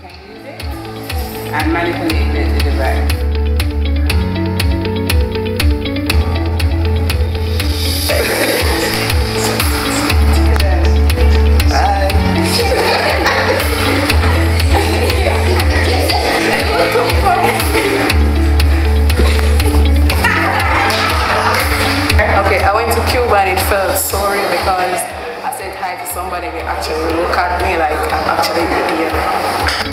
can use it and manipulate the device. Okay, I went to Cuba and it felt sorry because I said hi to somebody, they actually look at me like I'm actually here.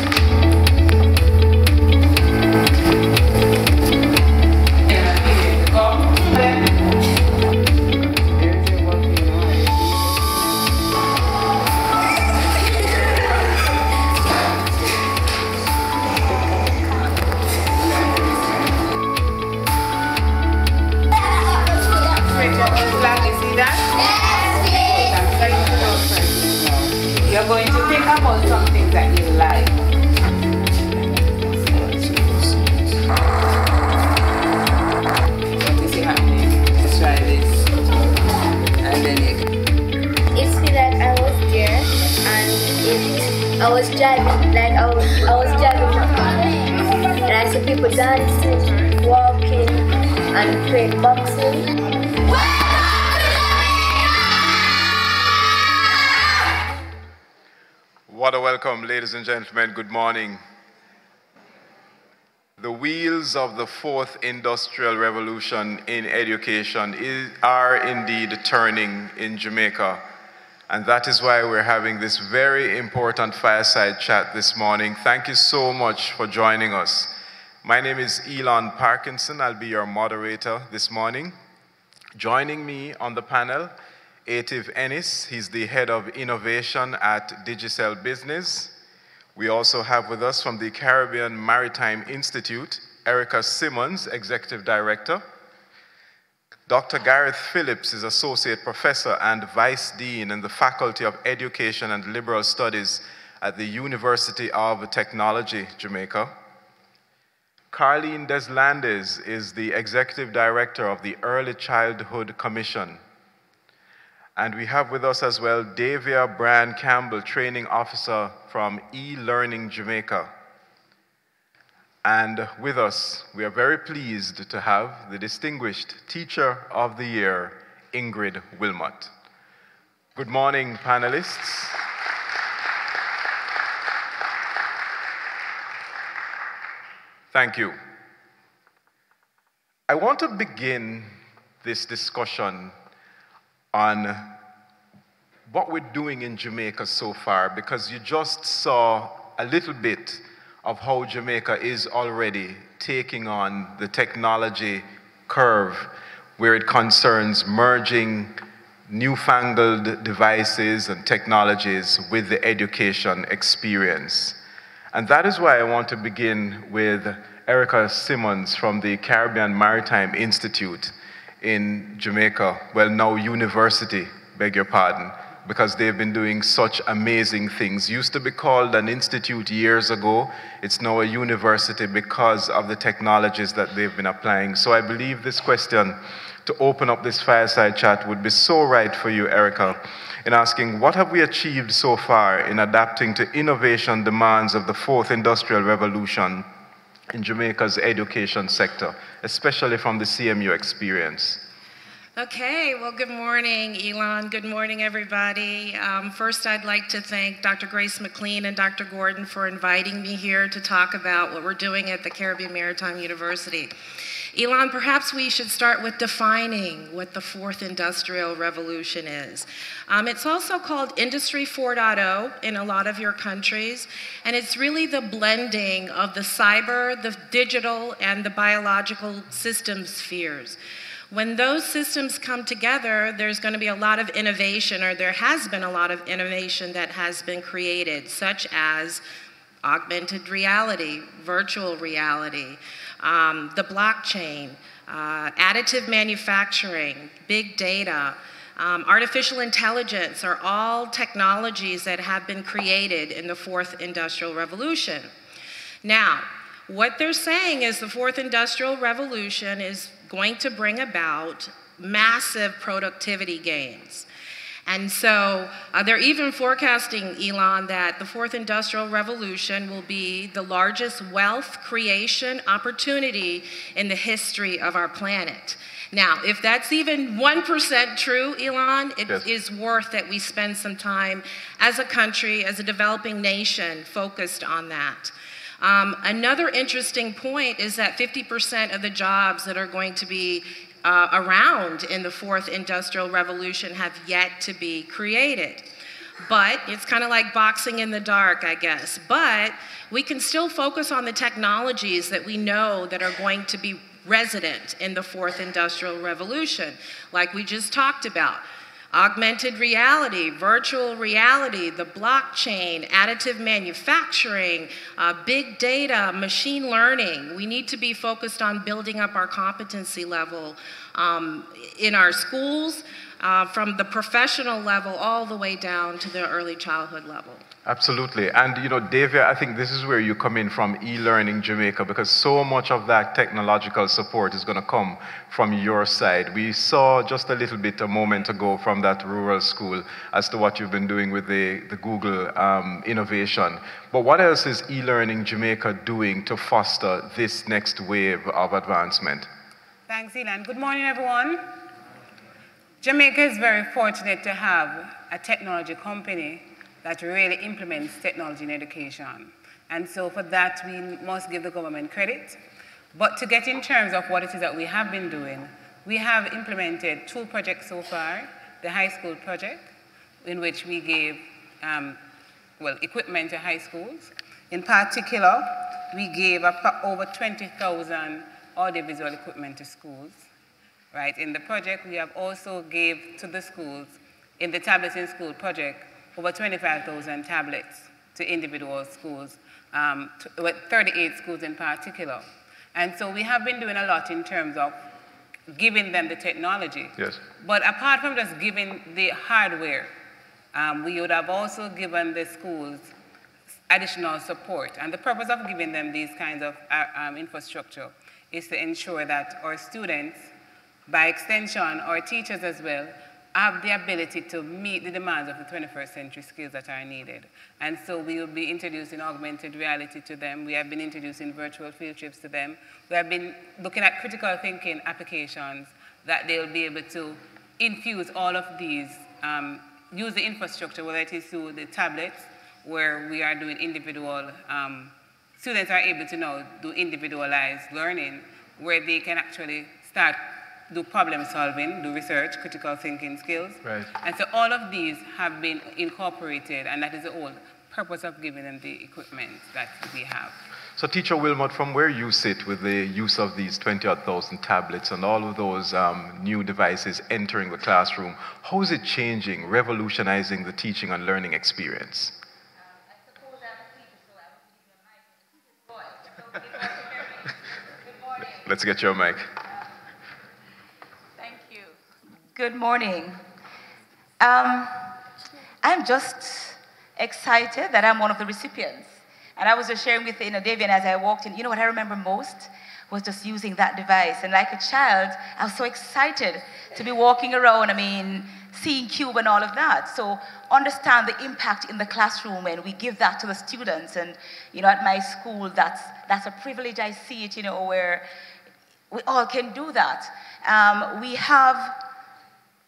You're going to think about something that you like. What is happening? Let's try this. And then you see that I was there and I was driving, like I was driving my car. And I see people dancing, walking, and playing boxing. What a welcome, ladies and gentlemen. Good morning. The wheels of the fourth industrial revolution in education are indeed turning in Jamaica. And that is why we're having this very important fireside chat this morning. Thank you so much for joining us. My name is Elon Parkinson. I'll be your moderator this morning. Joining me on the panel, Atif Ennis, he's the head of innovation at Digicel Business. We also have with us from the Caribbean Maritime Institute, Erica Simmons, executive director. Dr. Gareth Phillips is associate professor and vice dean in the Faculty of Education and Liberal Studies at the University of Technology, Jamaica. Carleen Deslandes is the executive director of the Early Childhood Commission. And we have with us as well Davia Brand Campbell, training officer from e-Learning Jamaica. And with us, we are very pleased to have the distinguished Teacher of the Year, Ingrid Wilmot. Good morning, panelists. Thank you. I want to begin this discussion on what we're doing in Jamaica so far, because you just saw a little bit of how Jamaica is already taking on the technology curve where it concerns merging newfangled devices and technologies with the education experience. And that is why I want to begin with Erica Simmons from the Caribbean Maritime Institute in Jamaica, well, now university, beg your pardon, because they've been doing such amazing things. Used to be called an institute years ago. It's now a university because of the technologies that they've been applying. So I believe this question, to open up this fireside chat, would be so right for you, Erica, in asking, what have we achieved so far in adapting to innovation demands of the fourth industrial revolution in Jamaica's education sector, especially from the CMU experience? Okay, well, good morning, Elon. Good morning, everybody. First, I'd like to thank Dr. Grace McLean and Dr. Gordon for inviting me here to talk about what we're doing at the Caribbean Maritime University. Elon, perhaps we should start with defining what the fourth industrial revolution is. It's also called Industry 4.0 in a lot of your countries, and it's really the blending of the cyber, the digital, and the biological system spheres. When those systems come together, there's going to be a lot of innovation, or there has been a lot of innovation that has been created, such as augmented reality, virtual reality, the blockchain, additive manufacturing, big data, artificial intelligence are all technologies that have been created in the fourth industrial revolution. Now, what they're saying is the fourth industrial revolution is going to bring about massive productivity gains. And so they're even forecasting, Elon, that the fourth industrial revolution will be the largest wealth creation opportunity in the history of our planet. Now, if that's even 1% true, Elon, it is worth that we spend some time as a country, as a developing nation, focused on that. Another interesting point is that 50% of the jobs that are going to be around in the fourth industrial revolution have yet to be created. But it's kind of like boxing in the dark, I guess. But we can still focus on the technologies that we know that are going to be resident in the fourth industrial revolution, like we just talked about. Augmented reality, virtual reality, the blockchain, additive manufacturing, big data, machine learning. We need to be focused on building up our competency level in our schools, from the professional level all the way down to the early childhood level. Absolutely. And, you know, Davia, I think this is where you come in from eLearning Jamaica, because so much of that technological support is going to come from your side. We saw just a little bit a moment ago from that rural school as to what you've been doing with the Google innovation. But what else is eLearning Jamaica doing to foster this next wave of advancement? Thanks, Elan. Good morning, everyone. Jamaica is very fortunate to have a technology company that really implements technology in education. And so for that, we must give the government credit. But to get in terms of what it is that we have been doing, we have implemented 2 projects so far. The high school project, in which we gave equipment to high schools. In particular, we gave over 20,000 audiovisual equipment to schools. Right? In the project, we have also gave to the schools, in the Tablets in School project, over 25,000 tablets to individual schools, 38 schools in particular. And so we have been doing a lot in terms of giving them the technology. Yes. But apart from just giving the hardware, we would have also given the schools additional support. And the purpose of giving them these kinds of infrastructure is to ensure that our students, by extension, our teachers as well, have the ability to meet the demands of the 21st century skills that are needed. And so we will be introducing augmented reality to them. We have been introducing virtual field trips to them. We have been looking at critical thinking applications that they'll be able to infuse all of these, use the infrastructure, whether it is through the tablets, where we are doing individual, students are able to now do individualized learning, where they can actually start do problem solving, do research, critical thinking skills. Right. And so all of these have been incorporated, and that is the whole purpose of giving them the equipment that we have. So Teacher Wilmot, from where you sit with the use of these 20,000 tablets and all of those new devices entering the classroom, how is it changing, revolutionizing the teaching and learning experience? I suppose I'm a teacher, so I was using a mic. Good morning. Let's get your mic. Good morning. I'm just excited that I'm one of the recipients. And I was just sharing with Davian as I walked in, what I remember most was just using that device. And like a child, I was so excited to be walking around, seeing Cube and all of that. So understand the impact in the classroom when we give that to the students. And, at my school, that's a privilege. I see it, where we all can do that.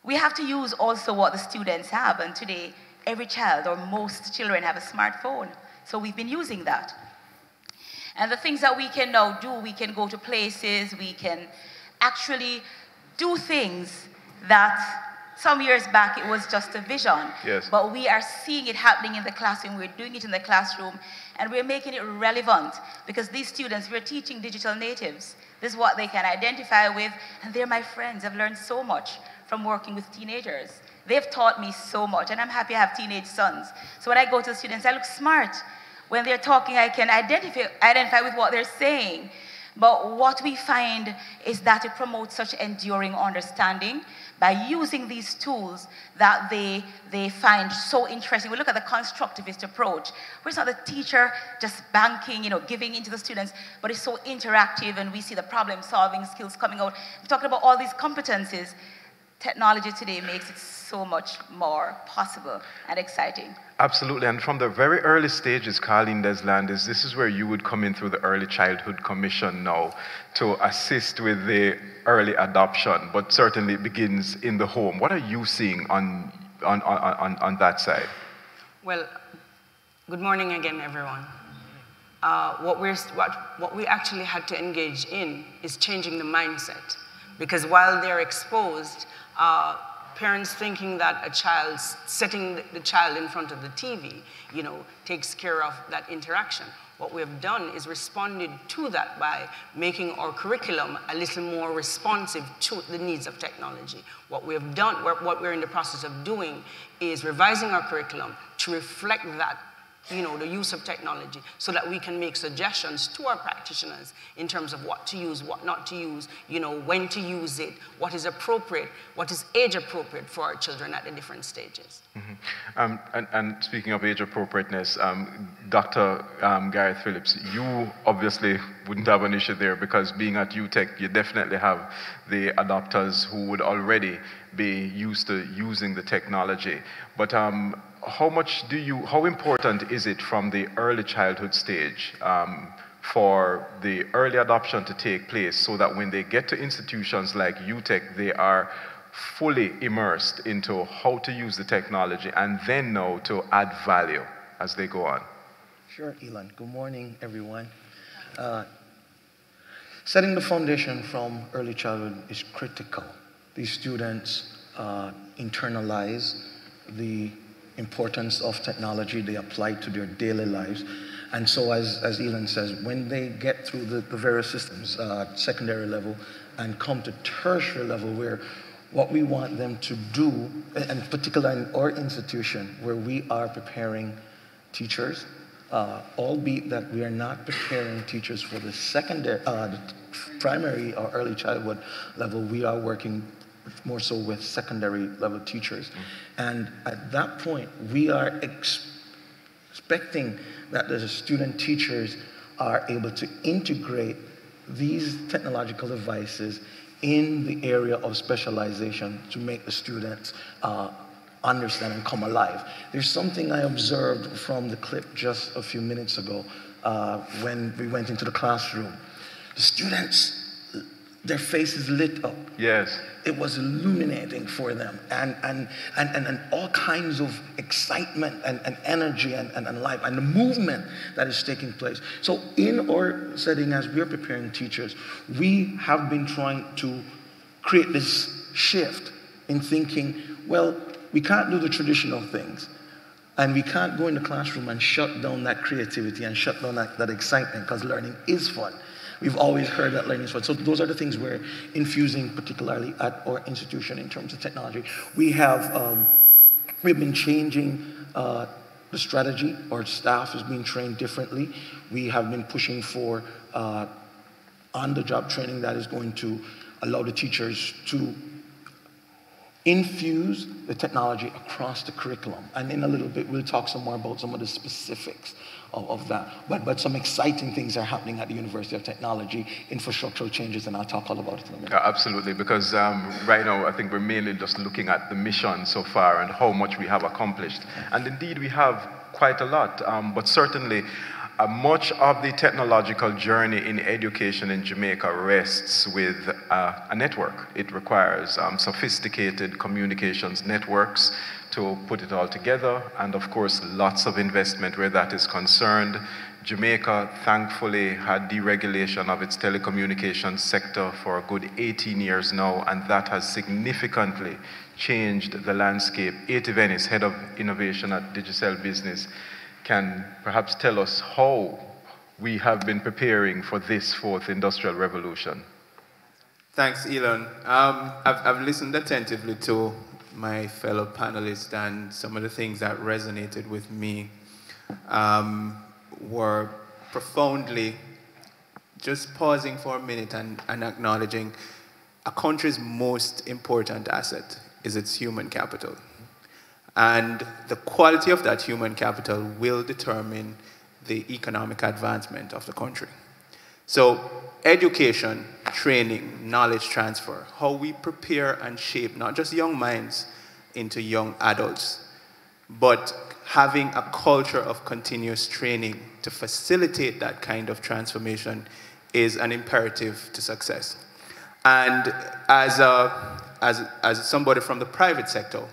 We have to use also what the students have, and today every child or most children have a smartphone. So we've been using that. And the things that we can now do, we can go to places, we can actually do things that some years back it was just a vision. Yes. But we are seeing it happening in the classroom, we're doing it in the classroom, and we're making it relevant because these students, we're teaching digital natives. This is what they can identify with, and they're my friends. I've learned so much from working with teenagers. They've taught me so much, and I'm happy I have teenage sons. So when I go to the students, I look smart. When they're talking, I can identify with what they're saying. But what we find is that it promotes such enduring understanding by using these tools that they find so interesting. We look at the constructivist approach, where it's not the teacher just banking, giving into the students, but it's so interactive, and we see the problem-solving skills coming out. We're talking about all these competencies. technology today makes it so much more possible and exciting. Absolutely, and from the very early stages, Carleen Deslandis, this is where you would come in through the Early Childhood Commission now to assist with the early adoption, but certainly it begins in the home. What are you seeing on that side? Well, good morning again, everyone. What we actually had to engage in is changing the mindset, because while they're exposed, parents thinking that a child, setting the child in front of the TV, takes care of that interaction. What we have done is responded to that by making our curriculum a little more responsive to the needs of technology. What we have done, what we're in the process of doing is revising our curriculum to reflect that, the use of technology, so that we can make suggestions to our practitioners in terms of what to use, what not to use, when to use it, what is appropriate, what is age appropriate for our children at the different stages. Mm-hmm. And speaking of age appropriateness, Dr. Gareth Phillips, you obviously wouldn't have an issue there, because being at UTech, you definitely have the adopters who would already be used to using the technology. But how important is it from the early childhood stage for the early adoption to take place, so that when they get to institutions like UTech, they are fully immersed into how to use the technology and then know to add value as they go on? Sure, Elon. Good morning, everyone. Setting the foundation from early childhood is critical. These students internalize the importance of technology, they apply to their daily lives. And so as Elon says, when they get through the various systems, secondary level, and come to tertiary level, where what we want them to do, and particularly in our institution, where we are preparing teachers, albeit that we are not preparing teachers for the secondary, the primary or early childhood level, we are working more so with secondary level teachers. And at that point, we are expecting that the student teachers are able to integrate these technological devices in the area of specialization to make the students understand and come alive. There's something I observed from the clip just a few minutes ago when we went into the classroom. The students, their faces lit up. Yes. It was illuminating for them, and all kinds of excitement and energy and life and the movement that is taking place. So in our setting, as we are preparing teachers, we have been trying to create this shift in thinking, well, we can't do the traditional things, and we can't go in the classroom and shut down that creativity and shut down that excitement, because learning is fun. We've always heard that learning is fun. So those are the things we're infusing, particularly at our institution in terms of technology. We have, we've been changing the strategy. Our staff is being trained differently. We have been pushing for on-the-job training that is going to allow the teachers to infuse the technology across the curriculum. And in a little bit, we'll talk some more about some of the specifics of that. But some exciting things are happening at the University of Technology, infrastructural changes, and I'll talk all about it in a minute. Absolutely, because right now I think we're mainly just looking at the mission so far and how much we have accomplished. And indeed we have quite a lot, but certainly much of the technological journey in education in Jamaica rests with a network. It requires sophisticated communications networks to put it all together, and of course lots of investment where that is concerned. Jamaica thankfully had deregulation of its telecommunications sector for a good 18 years now, and that has significantly changed the landscape. A.T. Venice, Head of Innovation at Digicel Business, can perhaps tell us how we have been preparing for this fourth industrial revolution. Thanks, Elon. I've listened attentively to my fellow panelists, and some of the things that resonated with me were profoundly just pausing for a minute and acknowledging a country's most important asset is its human capital. And the quality of that human capital will determine the economic advancement of the country. So education, training, knowledge transfer, how we prepare and shape not just young minds into young adults, but having a culture of continuous training to facilitate that kind of transformation is an imperative to success. And as somebody from the private sector,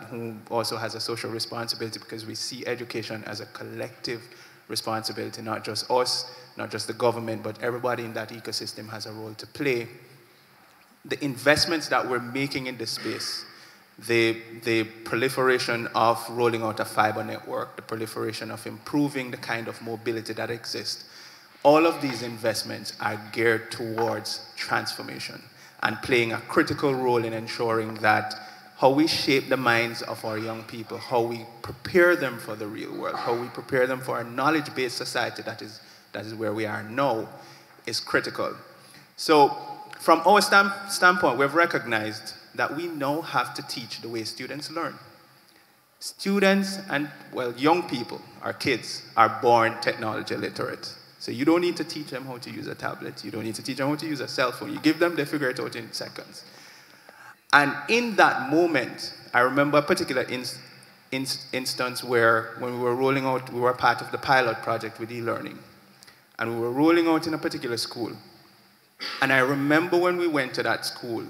who also has a social responsibility, because we see education as a collective responsibility, not just us, not just the government, but everybody in that ecosystem has a role to play. The investments that we're making in this space, the proliferation of rolling out a fiber network, the proliferation of improving the kind of mobility that exists, all of these investments are geared towards transformation and playing a critical role in ensuring that how we shape the minds of our young people, how we prepare them for the real world, how we prepare them for a knowledge-based society that is where we are now, is critical. So from our standpoint, we've recognized that we now have to teach the way students learn. Students and, well, young people, our kids, are born technology literate. So you don't need to teach them how to use a tablet. You don't need to teach them how to use a cell phone. You give them, they figure it out in seconds. And in that moment, I remember a particular instance where when we were rolling out, we were part of the pilot project with e-learning. And we were rolling out in a particular school. And I remember when we went to that school,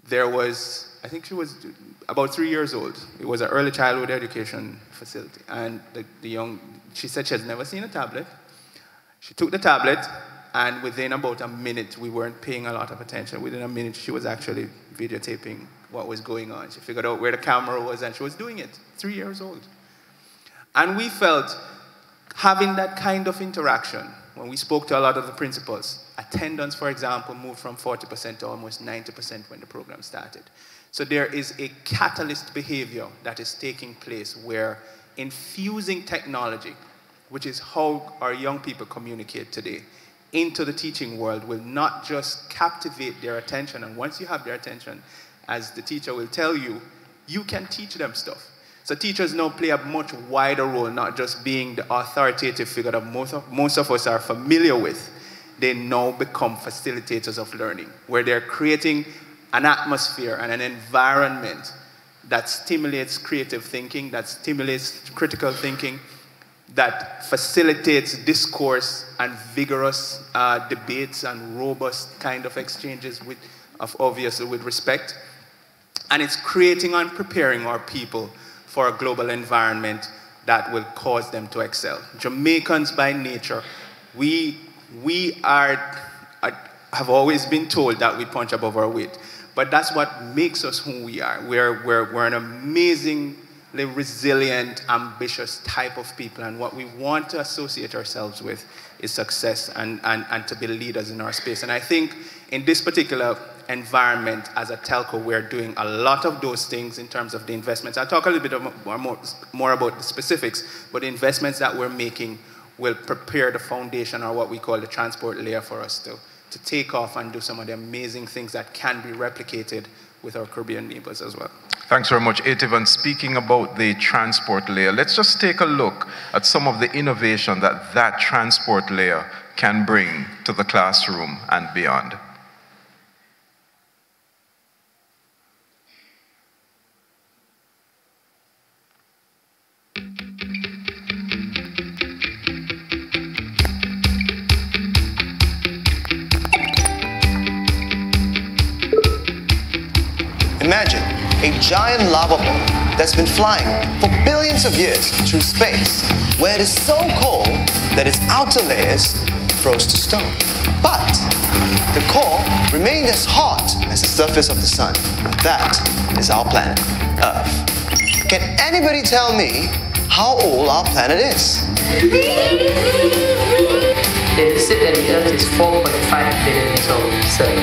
there was, I think she was about 3 years old. It was an early childhood education facility. And she said she had never seen a tablet. She took the tablet, and within about a minute, we weren't paying a lot of attention. Within a minute, she was actually videotaping what was going on. She figured out where the camera was, and she was doing it, 3 years old. And we felt having that kind of interaction, when we spoke to a lot of the principals, attendance, for example, moved from 40% to almost 90% when the program started. So there is a catalyst behavior that is taking place where infusing technology, which is how our young people communicate today, into the teaching world will not just captivate their attention, and once you have their attention, as the teacher will tell you, you can teach them stuff. So teachers now play a much wider role, not just being the authoritative figure that most of us are familiar with. They now become facilitators of learning, where they're creating an atmosphere and an environment that stimulates creative thinking, that stimulates critical thinking, that facilitates discourse and vigorous debates and robust kind of exchanges obviously with respect. And it's creating and preparing our people for a global environment that will cause them to excel. Jamaicans by nature, we have always been told that we punch above our weight. But that's what makes us who we are. We're an amazingly resilient, ambitious type of people, and what we want to associate ourselves with is success and to be leaders in our space. And I think in this particular environment, as a telco, we're doing a lot of those things in terms of the investments. I'll talk a little bit more about the specifics, but the investments that we're making will prepare the foundation, or what we call the transport layer, for us to take off and do some of the amazing things that can be replicated with our Caribbean neighbors as well. Thanks very much, Atif. And speaking about the transport layer, let's just take a look at some of the innovation that transport layer can bring to the classroom and beyond. Imagine a giant lava ball that's been flying for billions of years through space, where it is so cold that its outer layers froze to stone. But the core remained as hot as the surface of the sun. That is our planet, Earth. Can anybody tell me how old our planet is? It is said that the Earth is 4.5 billion years old, sir.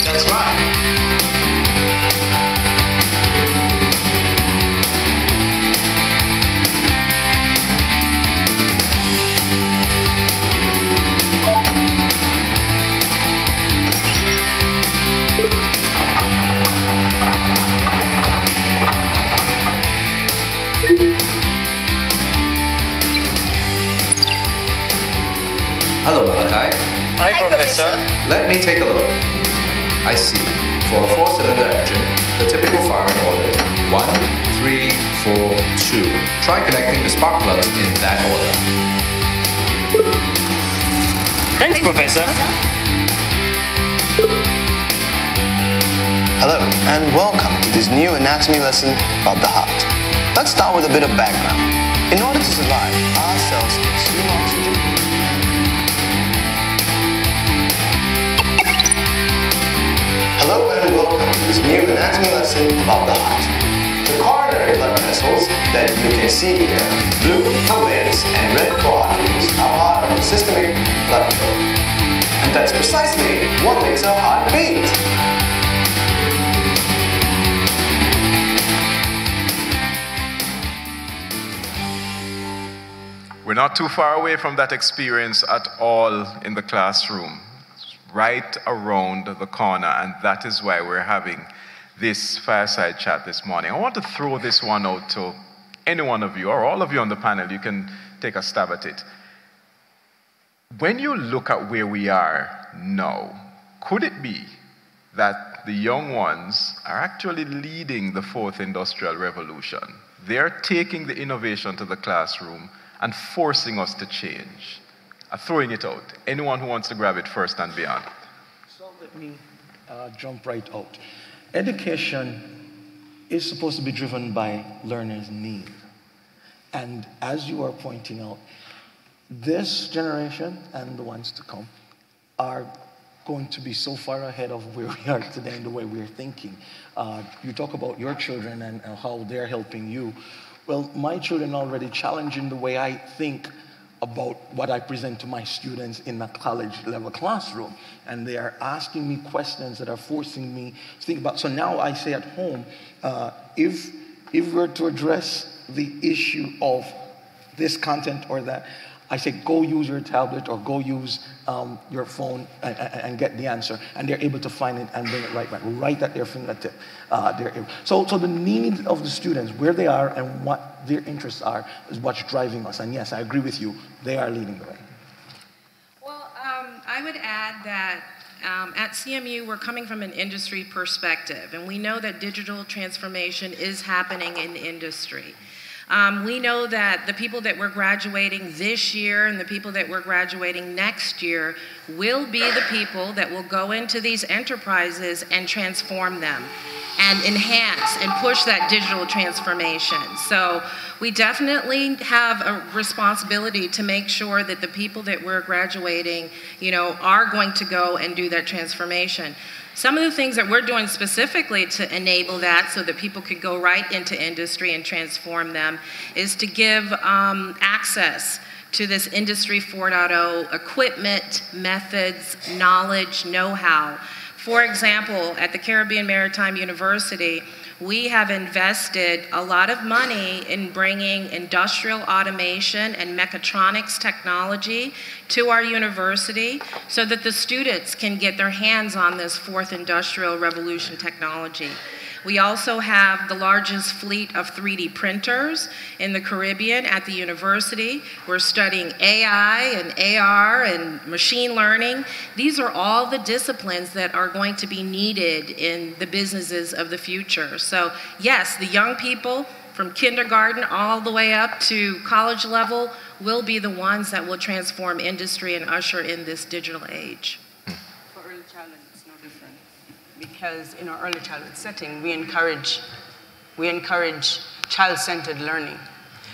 That's right. Hello, Malachi. Hi, Professor. Let me take a look. I see. For a 4-cylinder engine, the typical firing order is 1, 3, 4, 2. Try connecting the spark plugs in that order. Thanks, Professor. Hello, and welcome to this new anatomy lesson about the heart. Let's start with a bit of background. In order to survive, our cells consume oxygen. Hello, and welcome to this new anatomy lesson about the heart. The coronary blood vessels that you can see here, blue for veins and red for arteries, are part of the systemic blood flow. And that's precisely what makes our heart beat. We're not too far away from that experience at all in the classroom, right around the corner, and that is why we're having this fireside chat this morning. I want to throw this one out to any one of you, or all of you on the panel. You can take a stab at it. When you look at where we are now, could it be that the young ones are actually leading the 4th industrial revolution? They're taking the innovation to the classroom and forcing us to change. I'm throwing it out. Anyone who wants to grab it first and beyond. So let me jump right out. Education is supposed to be driven by learners' need. And as you are pointing out, this generation and the ones to come are going to be so far ahead of where we are today and the way we're thinking. You talk about your children and how they're helping you. Well, my children are already challenging the way I think about what I present to my students in a college-level classroom. And they are asking me questions that are forcing me to think about. So now I say at home, if we're to address the issue of this content or that, I say, go use your tablet or go use your phone and get the answer. And they're able to find it and bring it right back, right at their fingertip. So the need of the students, where they are and what their interests are, is what's driving us. And yes, I agree with you. They are leading the way. Well, I would add that at CMU, we're coming from an industry perspective. And we know that digital transformation is happening in industry. We know that the people that we're graduating this year and the people that we're graduating next year will be the people that will go into these enterprises and transform them and enhance and push that digital transformation. So we definitely have a responsibility to make sure that the people that we're graduating, are going to go and do that transformation. Some of the things that we're doing specifically to enable that so that people could go right into industry and transform them is to give access to this Industry 4.0 equipment, methods, knowledge, know-how. For example, at the Caribbean Maritime University, we have invested a lot of money in bringing industrial automation and mechatronics technology to our university so that the students can get their hands on this 4th industrial revolution technology. We also have the largest fleet of 3D printers in the Caribbean at the university. We're studying AI and AR and machine learning. These are all the disciplines that are going to be needed in the businesses of the future. So yes, the young people from kindergarten all the way up to college level will be the ones that will transform industry and usher in this digital age. For early childhood, it's no different. Because in our early childhood setting, we encourage child-centered learning.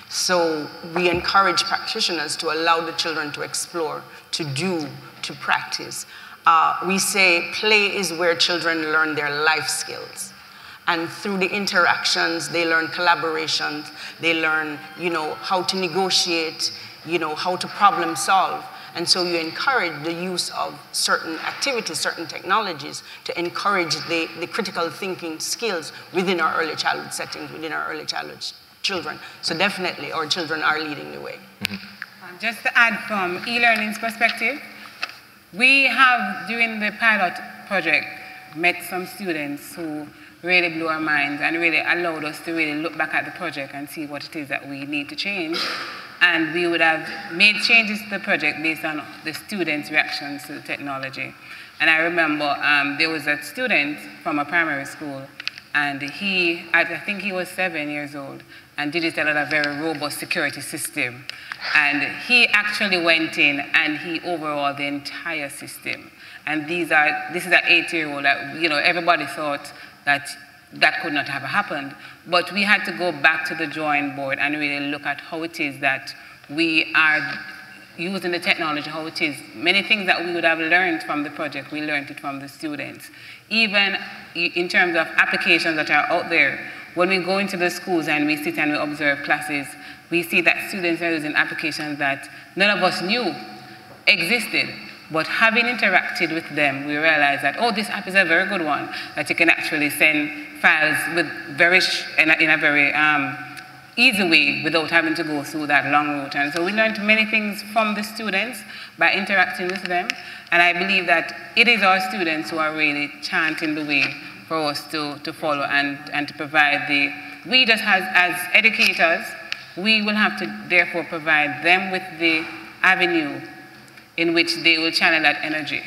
So we encourage practitioners to allow the children to explore, to do, to practice. We say play is where children learn their life skills. And through the interactions, they learn collaboration, they learn, how to negotiate, how to problem solve. And so you encourage the use of certain activities, certain technologies to encourage the critical thinking skills within our early childhood settings, within our early childhood children. So definitely our children are leading the way. Mm-hmm. Just to add from e-learning's perspective, we have, during the pilot project, met some students who really blew our minds and really allowed us to really look back at the project and see what it is that we need to change. and we would have made changes to the project based on the students' reactions to the technology. And I remember there was a student from a primary school, and I think he was 7 years old, and digital had a very robust security system. And he actually went in and he overhauled the entire system. And this is an 8-year-old that, you know, everybody thought that that could not have happened. But we had to go back to the drawing board and really look at how it is that we are using the technology, how it is. Many things that we would have learned from the project, we learned it from the students. Even in terms of applications that are out there, when we go into the schools and we sit and we observe classes, we see that students are using applications that none of us knew existed. But having interacted with them, we realized that, oh, this app is a very good one, that you can actually send files with in a very easy way without having to go through that long route. And so we learned many things from the students by interacting with them. And I believe that it is our students who are really chanting the way for us to follow and to provide we just as educators, we will have to therefore provide them with the avenue in which they will channel that energy.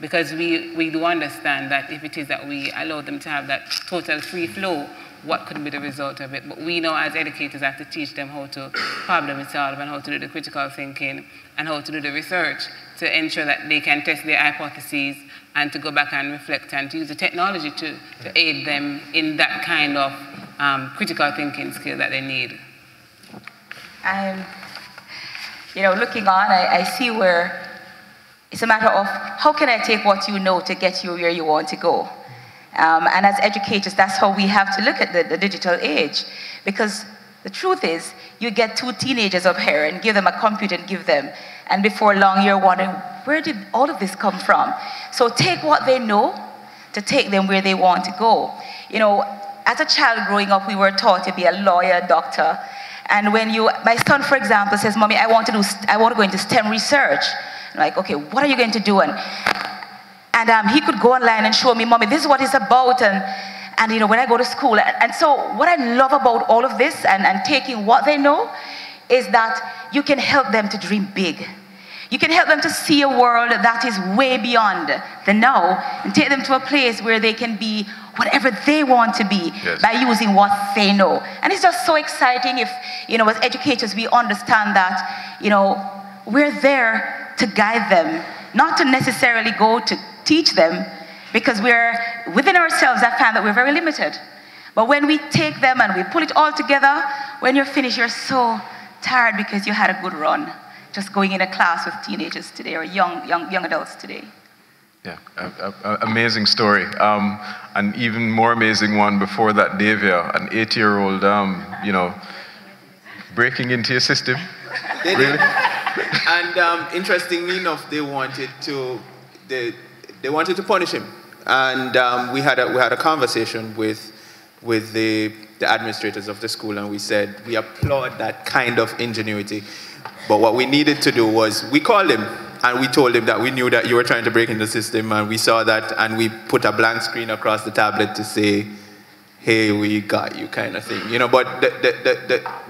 Because we do understand that if it is that we allow them to have that total free flow, what could be the result of it? But we know as educators have to teach them how to problem solve and how to do the critical thinking and how to do the research to ensure that they can test their hypotheses and to go back and reflect and to use the technology to aid them in that kind of critical thinking skill that they need. You know, looking on, I see where it's a matter of how can I take what you know to get you where you want to go. And as educators, that's how we have to look at the digital age. Because the truth is, you get 2 teenagers up here and give them a computer and give them, and before long you're wondering, where did all of this come from? So take what they know to take them where they want to go. You know, as a child growing up, we were taught to be a lawyer, doctor. And when my son, for example, says, Mommy, I want to go into STEM research. I'm like, okay, what are you going to do? And he could go online and show me, Mommy, this is what it's about. And you know, when I go to school. And so what I love about all of this and taking what they know is that you can help them to dream big. You can help them to see a world that is way beyond the now and take them to a place where they can be whatever they want to be by using what they know. And it's just so exciting if, you know, as educators, we understand that, you know, we're there to guide them, not to necessarily go to teach them, because we're within ourselves, I find that we're very limited. But when we take them and we pull it all together, when you're finished, you're so tired because you had a good run, just going in a class with teenagers today or young adults today. Yeah, amazing story. An even more amazing one before that, Davia, an 8-year-old, you know, breaking into your system. Really? And interestingly enough, they wanted to punish him. And we had a conversation with the administrators of the school, and we said we applaud that kind of ingenuity. But what we needed to do was, we called him and we told him that we knew that you were trying to break into the system, and we saw that, and we put a blank screen across the tablet to say, hey, we got you, kind of thing. You know, but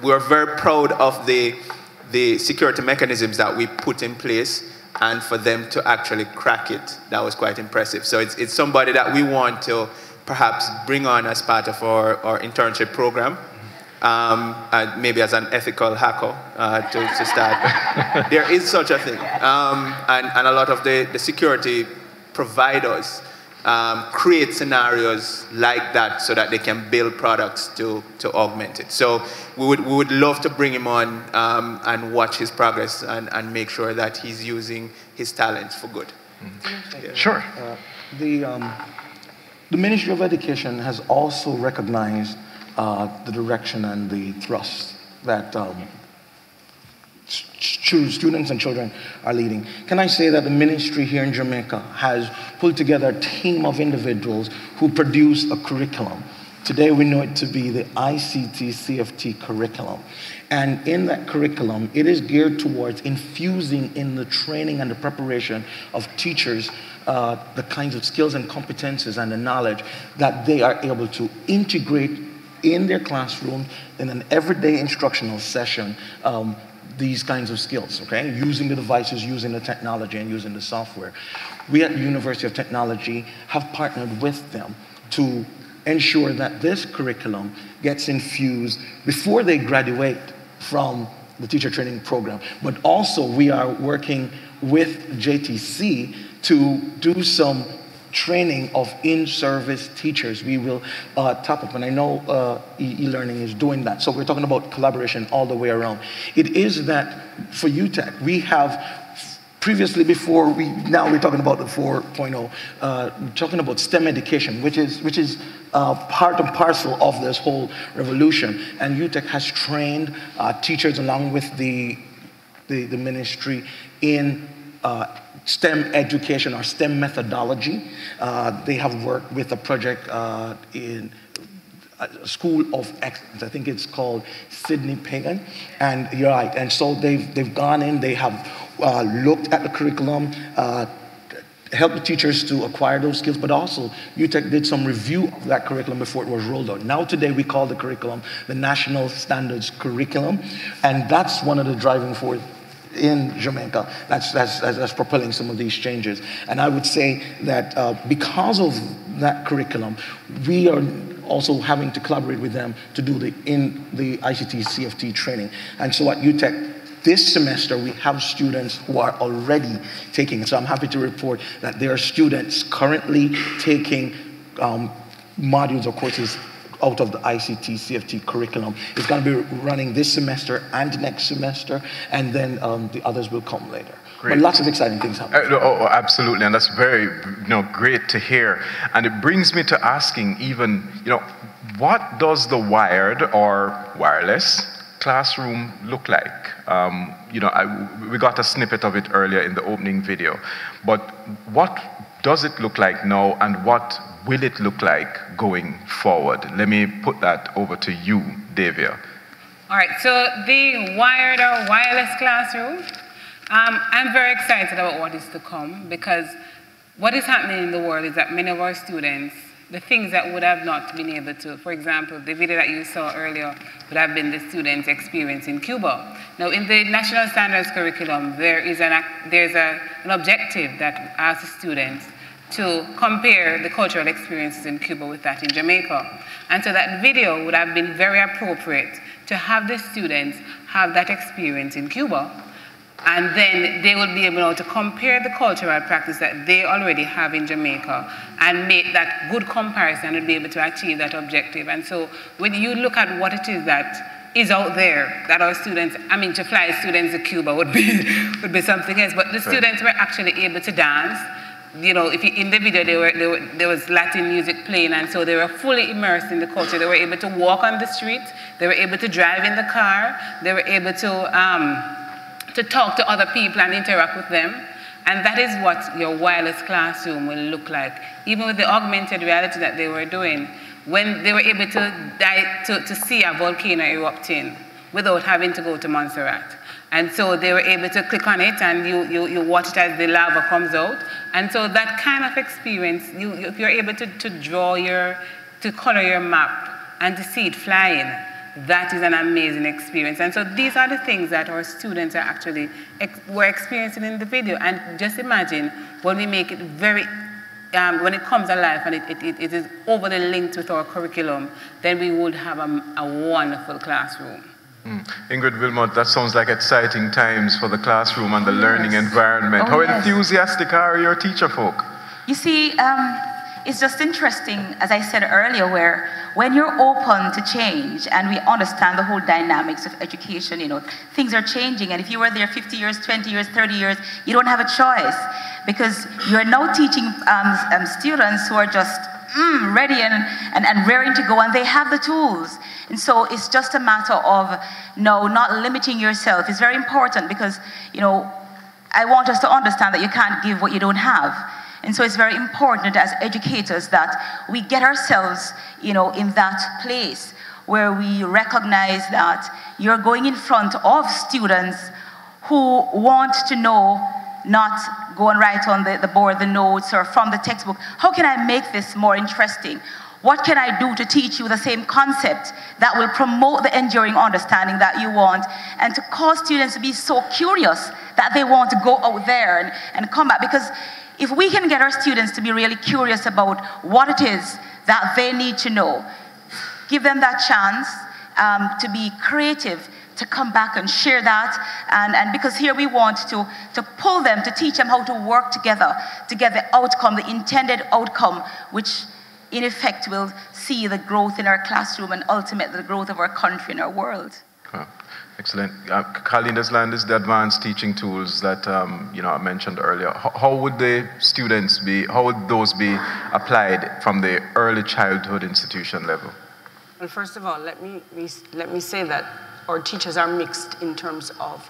we're very proud of the security mechanisms that we put in place, and for them to actually crack it, that was quite impressive. So it's somebody that we want to perhaps bring on as part of our internship program. Maybe as an ethical hacker to start. There is such a thing. And a lot of the security providers create scenarios like that so that they can build products to augment it. So we would love to bring him on and watch his progress and make sure that he's using his talents for good. Mm-hmm. Yeah. Sure. The Ministry of Education has also recognized the direction and the thrust that students and children are leading. Can I say that the ministry here in Jamaica has pulled together a team of individuals who produce a curriculum. Today we know it to be the ICT CFT curriculum. And in that curriculum, it is geared towards infusing in the training and the preparation of teachers the kinds of skills and competences and the knowledge that they are able to integrate in their classroom in an everyday instructional session these kinds of skills, okay? Using the devices, using the technology, and using the software. We at the University of Technology have partnered with them to ensure that this curriculum gets infused before they graduate from the teacher training program. But also we are working with JTC to do some training of in-service teachers. We will top up, and I know e-learning is doing that. So we're talking about collaboration all the way around. It is that for UTech, we have previously, now we're talking about the 4.0, talking about STEM education, which is part and parcel of this whole revolution. And UTech has trained teachers along with the ministry in STEM education or STEM methodology. They have worked with a project in a School of Excellence. I think it's called Sydney Pagan. And you're right. And so they've gone in, they have looked at the curriculum, helped the teachers to acquire those skills, but also UTech did some review of that curriculum before it was rolled out. Now today we call the curriculum the National Standards Curriculum, and that's one of the driving forces in Jamaica that's propelling some of these changes. And I would say that because of that curriculum, we are also having to collaborate with them to do the ICT CFT training. And so at UTech, this semester, we have students who are already taking it. So I'm happy to report that there are students currently taking modules or courses out of the ICT CFT curriculum. It's going to be running this semester and next semester, and then the others will come later. Great. But lots of exciting things happening. Absolutely, and that's very great to hear. And it brings me to asking even, what does the wired or wireless classroom look like? We got a snippet of it earlier in the opening video, but what does it look like now, and what will it look like going forward? Let me put that over to you, Davia. All right, so the wired or wireless classroom, I'm very excited about what is to come, because what is happening in the world is that many of our students, the things that would have not been able to, for example, the video that you saw earlier would have been the students' experience in Cuba. Now, in the National Standards Curriculum, there's an objective that asks the students to compare the cultural experiences in Cuba with that in Jamaica. And so that video would have been very appropriate to have the students have that experience in Cuba, and then they will be able to compare the cultural practice that they already have in Jamaica and make that good comparison and be able to achieve that objective. And so when you look at what it is that is out there, that our students, to fly students to Cuba would be something else, but the students were actually able to dance. In the video, there was Latin music playing, and so they were fully immersed in the culture. They were able to walk on the street, they were able to drive in the car, they were able to talk to other people and interact with them. And that is what your wireless classroom will look like. Even with the augmented reality that they were doing, when they were able to see a volcano erupting without having to go to Montserrat. And so they were able to click on it, and you watch it as the lava comes out. And so that kind of experience, if you're able to color your map and to see it flying, that is an amazing experience. And so these are the things that our students are actually were experiencing in the video. And just imagine when we make it when it comes alive and it is overly linked with our curriculum, then we would have a wonderful classroom. Ingrid Wilmot, that sounds like exciting times for the classroom and the learning environment. How enthusiastic are your teacher folk? You see, it's just interesting, as I said earlier, where when you're open to change and we understand the whole dynamics of education, things are changing. And if you were there 50 years, 20 years, 30 years, you don't have a choice, because you're now teaching students who are just ready and raring to go, and they have the tools. And so it's just a matter of not limiting yourself. It's very important, because I want us to understand that you can't give what you don't have. And so it's very important as educators that we get ourselves in that place where we recognize that you're going in front of students who want to know, not go and write on the board the notes or from the textbook. How can I make this more interesting? What can I do to teach you the same concept that will promote the enduring understanding that you want, and to cause students to be so curious that they want to go out there and come back? Because if we can get our students to be really curious about what it is that they need to know, give them that chance to be creative, to come back and share that, and because here we want to pull them, to teach them how to work together to get the outcome, the intended outcome, which in effect will see the growth in our classroom and ultimately the growth of our country and our world. Excellent. Colleen, this land is the advanced teaching tools that I mentioned earlier. How would the students how would those be applied from the early childhood institution level? Well, first of all, let me say that our teachers are mixed in terms of